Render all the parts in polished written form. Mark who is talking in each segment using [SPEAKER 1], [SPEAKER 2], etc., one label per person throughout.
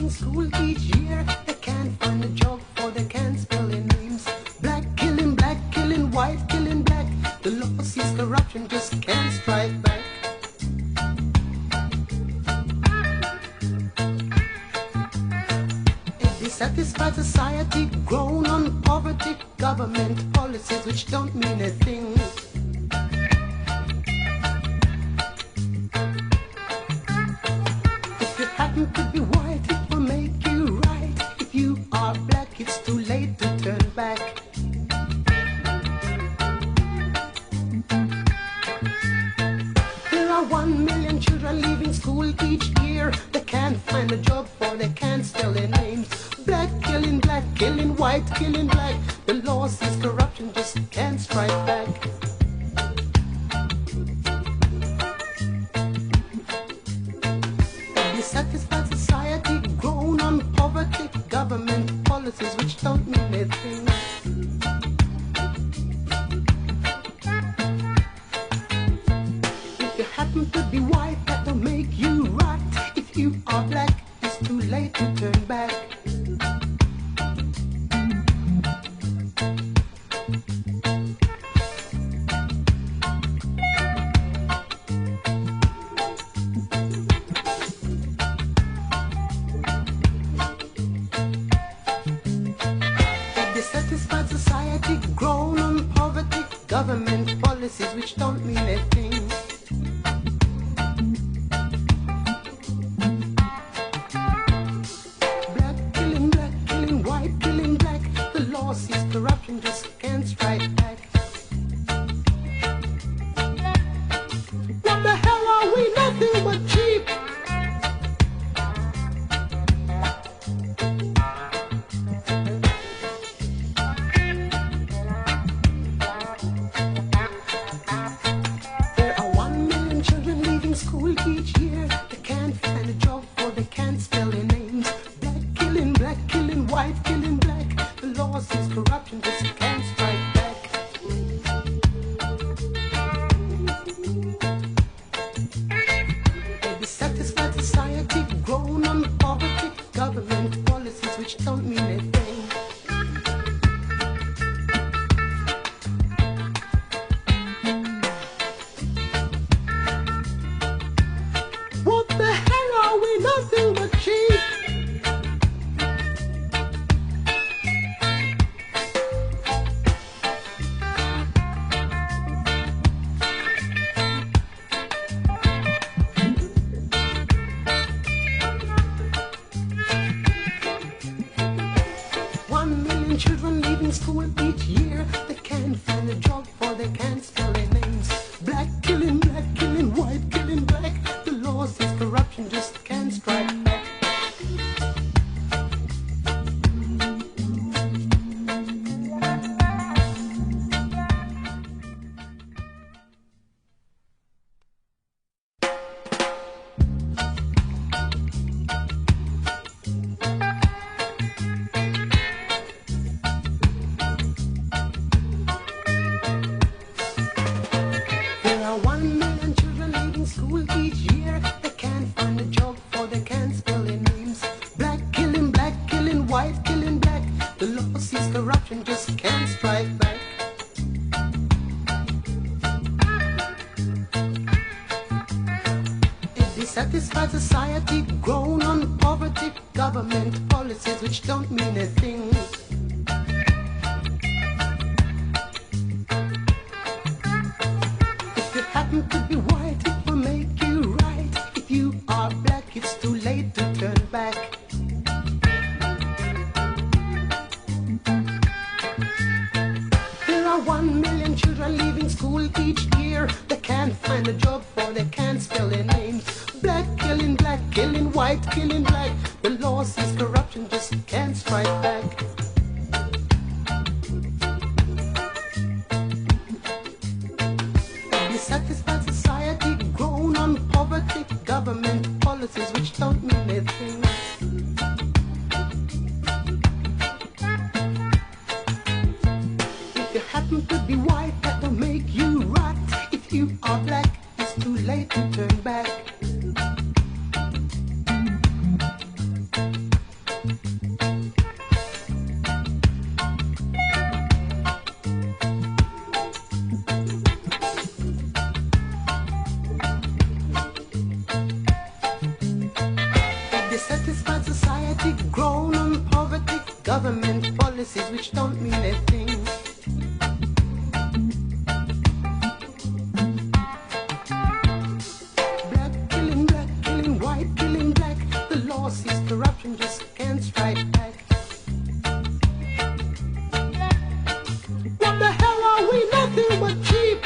[SPEAKER 1] leaving school each year. They can't find a job for they can't spell their names. Black, killing white, killing black. The law sees corruption, just can't strike back. A dissatisfied society grown on poverty, government policies which don't mean a thing. If you happen to be white, it will make you right. If you are black, it's too late to turn back. There are 1 million children leaving school each year. They can't find a job for they can't spell their names. Black, killing white, killing black. The law sees corruption, just can't strike back. A dissatisfied society grown on poverty, government policies which don't mean a thing. If you happen to be white, that don't make you right. If you are black, it's too late to turn back. A dissatisfied society grown on poverty, government policies which don't mean a thing. Black, killing white, killing black. The law sees corruption, just can't strike back. What the hell are we? Nothing but cheap. There are 1 million children leaving school each year. They can't find a job for they can't spell their names. Black, killing white, killing black. The law sees corruption, just can't strike back. A dissatisfied society grown on poverty, government policies which don't mean a thing. What the hell are we? Nothing but cheap. Children leaving school each year. They can't find a job for they can't spell their names. Black, killing white, killing black. The law sees corruption, just can't strike back. There are 1 million children leaving school each year. They can't find a job for they can't spell their names. Black, killing white, killing black. The law sees corruption, just can't strike back. A dissatisfied society grown on poverty, government policies which don't mean a thing. If you happen to be white, it will make you right. If you are black, it's too late to turn back. There are 1 million children leaving school each year. They can't find a job for they can't spell their names. Black, killing white, killing black. The law sees corruption, just can't strike back. A dissatisfied society grown on poverty, government policies which don't mean a thing. If you happen to be white, that don't make you right. If you are black, it's too late to turn back. society grown on poverty, government policies which don't mean a thing. Black killing, white killing black. The law sees corruption, just can't strike back. What the hell are we? Nothing but cheap.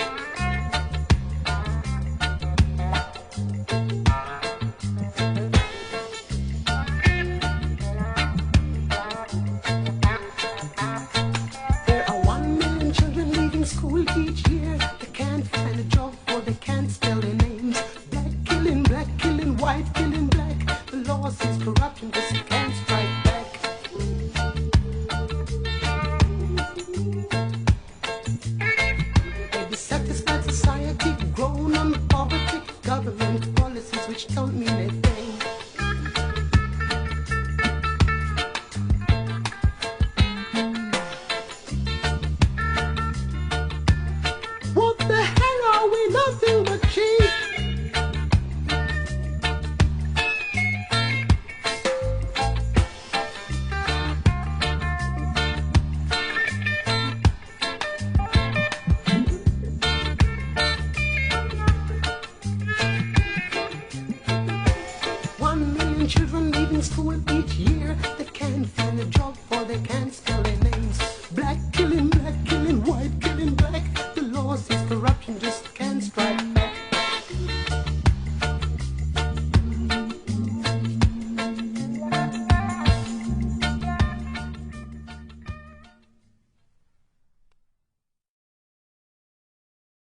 [SPEAKER 1] There are 1 million children leaving school each year. They can't find a job or they can't spell their names. Black killing, white killing black. The law says corruption just can't strike back. A dissatisfied society grown on poverty, government policies which don't mean a thing. What the hell are we? Nothing but cheap. 1 million children leaving school each year. They can't find a job or they can't spell their name.